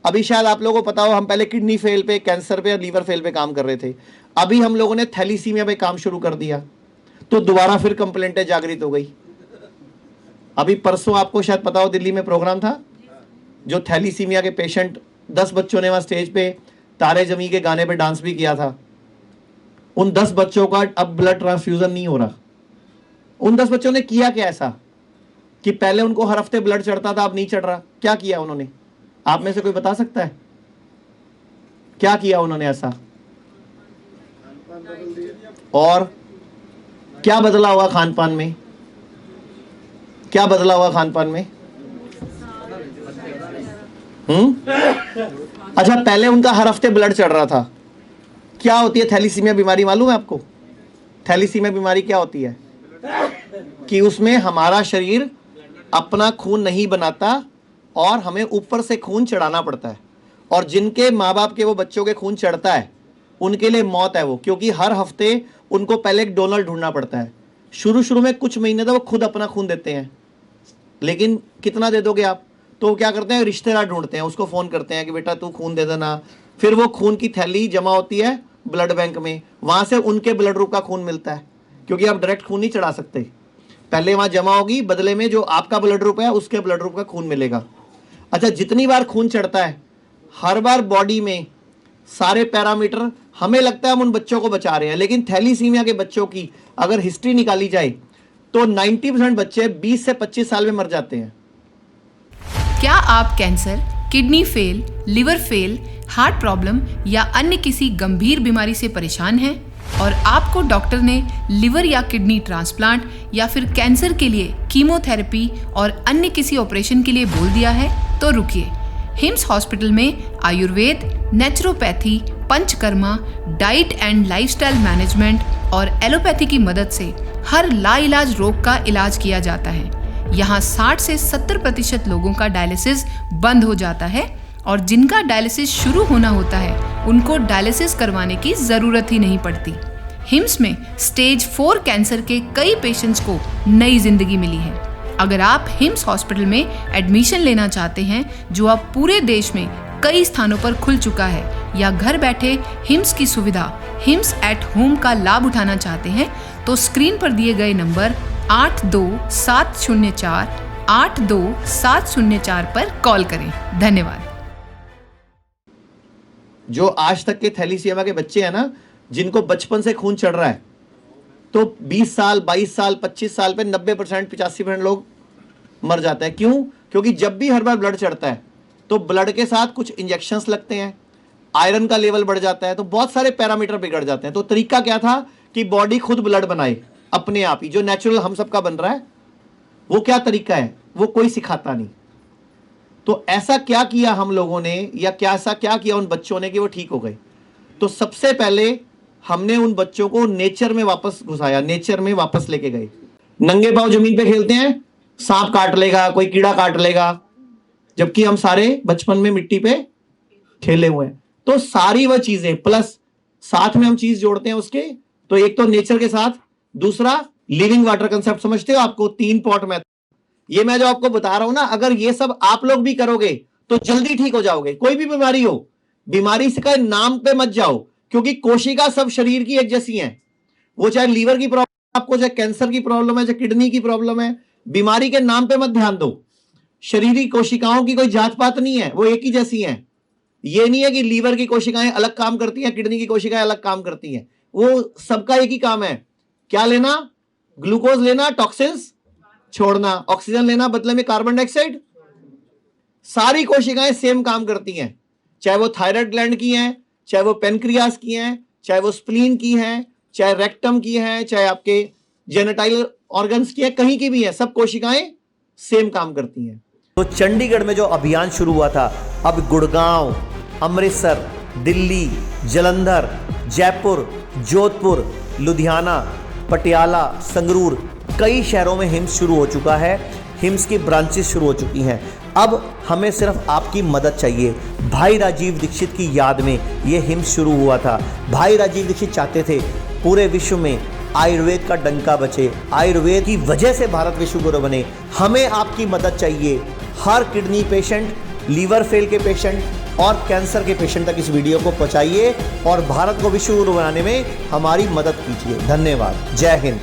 अभी शायद आप लोगों को पता हो, हम पहले किडनी फेल पे, कैंसर पे और लीवर फेल पे काम कर रहे थे। अभी हम लोगों ने थैलीसीमिया पे काम शुरू कर दिया, तो दोबारा फिर कंप्लेंटें जागृत हो गई। अभी परसों आपको शायद पता हो, दिल्ली में प्रोग्राम था, जो थैलीसीमिया के पेशेंट 10 बच्चों ने वहां स्टेज पे तारे जमी के गाने पे डांस भी किया था। उन 10 बच्चों का अब ब्लड ट्रांसफ्यूजन नहीं हो रहा। उन 10 बच्चों ने किया क्या ऐसा कि पहले उनको हर हफ्ते ब्लड चढ़ता था, अब नहीं चढ़ रहा? क्या किया उन्होंने? आप में से कोई बता सकता है क्या किया उन्होंने ऐसा? और क्या बदला हुआ खान पान में? क्या बदला हुआ खान पान में? अच्छा, पहले उनका हर हफ्ते ब्लड चढ़ रहा था। क्या होती है थैलीसीमिया बीमारी, मालूम है आपको? थैलीसीमिया बीमारी क्या होती है? कि उसमें हमारा शरीर अपना खून नहीं बनाता और हमें ऊपर से खून चढ़ाना पड़ता है। और जिनके माँ बाप के वो बच्चों के खून चढ़ता है, उनके लिए मौत है वो, क्योंकि हर हफ्ते उनको पहले एक डोनर ढूंढना पड़ता है। शुरू शुरू में कुछ महीने तक वो खुद अपना खून देते हैं, लेकिन कितना दे दोगे आप? तो वो क्या करते हैं, रिश्तेदार ढूंढते हैं, उसको फ़ोन करते हैं कि बेटा तू खून दे देना। फिर वो खून की थैली जमा होती है ब्लड बैंक में, वहाँ से उनके ब्लड ग्रुप का खून मिलता है, क्योंकि आप डायरेक्ट खून नहीं चढ़ा सकते। पहले वहाँ जमा होगी, बदले में जो आपका ब्लड ग्रुप है उसके ब्लड ग्रुप का खून मिलेगा। अच्छा, जितनी बार खून चढ़ता है, हर बार बॉडी में सारे पैरामीटर, हमें लगता है हम उन बच्चों को बचा रहे हैं, लेकिन थैलीसीमिया के बच्चों की अगर हिस्ट्री निकाली जाए तो 90% बच्चे 20 से 25 साल में मर जाते हैं। क्या आप cancer, kidney fail, liver fail, heart problem या अन्य किसी गंभीर बीमारी से परेशान हैं और आपको डॉक्टर ने लिवर या किडनी ट्रांसप्लांट या फिर कैंसर के लिए कीमोथेरेपी और अन्य किसी ऑपरेशन के लिए बोल दिया है? तो रुकिए, हिम्स हॉस्पिटल में Ayurveda, naturopathy, panchakarma, diet and lifestyle management और एलोपैथी की मदद से हर लाइलाज रोग का इलाज किया जाता है। यहाँ 60 से 70% लोगों का डायलिसिस बंद हो जाता है और जिनका डायलिसिस शुरू होना होता है उनको डायलिसिस करवाने की जरूरत ही नहीं पड़ती। हिम्स में स्टेज 4 कैंसर के कई पेशेंट्स को नई जिंदगी मिली है। अगर आप हिम्स हॉस्पिटल में एडमिशन लेना चाहते हैं, जो अब पूरे देश में कई स्थानों पर खुल चुका है, या घर बैठे हिम्स की सुविधा हिम्स एट होम का लाभ उठाना चाहते हैं, तो स्क्रीन पर दिए गए नंबर 8270482704 पर कॉल करें। धन्यवाद। जो आज तक के थैलीसीमिया के बच्चे हैं ना, जिनको बचपन से खून चढ़ रहा है, तो 20 साल, 22 साल, 25 साल पे 90%, 85% लोग मर जाते हैं। क्यों? क्योंकि जब भी हर बार ब्लड चढ़ता है तो ब्लड के साथ कुछ इंजेक्शंस लगते हैं, आयरन का लेवल बढ़ जाता है, तो बहुत सारे पैरामीटर बिगड़ जाते हैं। तो तरीका क्या था कि बॉडी खुद ब्लड बनाए अपने आप ही, जो नेचुरल हम सबका बन रहा है। वो क्या तरीका है, वो कोई सिखाता नहीं। तो ऐसा क्या किया हम लोगों ने, या ऐसा क्या किया उन बच्चों ने कि वो ठीक हो गए? तो सबसे पहले हमने उन बच्चों को नेचर में वापस घुसाया, नेचर में वापस लेके गए। नंगे पांव जमीन पे खेलते हैं, सांप काट लेगा, कोई कीड़ा काट लेगा, जबकि हम सारे बचपन में मिट्टी पे खेले हुए हैं। तो सारी वह चीजें प्लस साथ में हम चीज जोड़ते हैं उसके, तो एक तो नेचर के साथ, दूसरा लिविंग वाटर कंसेप्ट समझते हो आपको, 3 पॉट मेथड। ये मैं जो आपको बता रहा हूं ना, अगर ये सब आप लोग भी करोगे तो जल्दी ठीक हो जाओगे। कोई भी बीमारी हो, बीमारी से नाम पे मत जाओ, क्योंकि कोशिका सब शरीर की एक जैसी हैं। वो चाहे लीवर की प्रॉब्लम आपको, चाहे कैंसर की प्रॉब्लम है, चाहे किडनी की प्रॉब्लम है, बीमारी के नाम पे मत ध्यान दो। शरीरी कोशिकाओं की कोई जात पात नहीं है, वो एक ही जैसी हैं। ये नहीं है कि लीवर की कोशिकाएं अलग काम करती हैं, किडनी की कोशिकाएं अलग काम करती हैं। वो सबका एक ही काम है, क्या लेना? ग्लूकोज लेना, टॉक्सिन्स छोड़ना, ऑक्सीजन लेना, बदले में कार्बन डाइऑक्साइड। सारी कोशिकाएं सेम काम करती हैं, चाहे वो थायराइड ग्लैंड की हैं, चाहे वो पेनक्रियास की हैं, चाहे वो स्प्लीन की हैं, चाहे रेक्टम की हैं, चाहे आपके जेनेटाइल ऑर्गन्स की है, कहीं की भी है, सब कोशिकाएं सेम काम करती हैं। तो चंडीगढ़ में जो अभियान शुरू हुआ था, अब गुड़गांव, अमृतसर, दिल्ली, जालंधर, जयपुर, जोधपुर, लुधियाना, पटियाला, संगरूर, कई शहरों में हिम्स शुरू हो चुका है। हिम्स की ब्रांचेस शुरू हो चुकी हैं। अब हमें सिर्फ आपकी मदद चाहिए। भाई राजीव दीक्षित की याद में ये हिम्स शुरू हुआ था। भाई राजीव दीक्षित चाहते थे पूरे विश्व में आयुर्वेद का डंका बचे, आयुर्वेद की वजह से भारत विश्व गुरु बने। हमें आपकी मदद चाहिए। हर किडनी पेशेंट, लीवर फेल के पेशेंट, और कैंसर के पेशेंट तक इस वीडियो को पहुंचाइए और भारत को विश्व गुरु बनाने में हमारी मदद कीजिए। धन्यवाद। जय हिंद।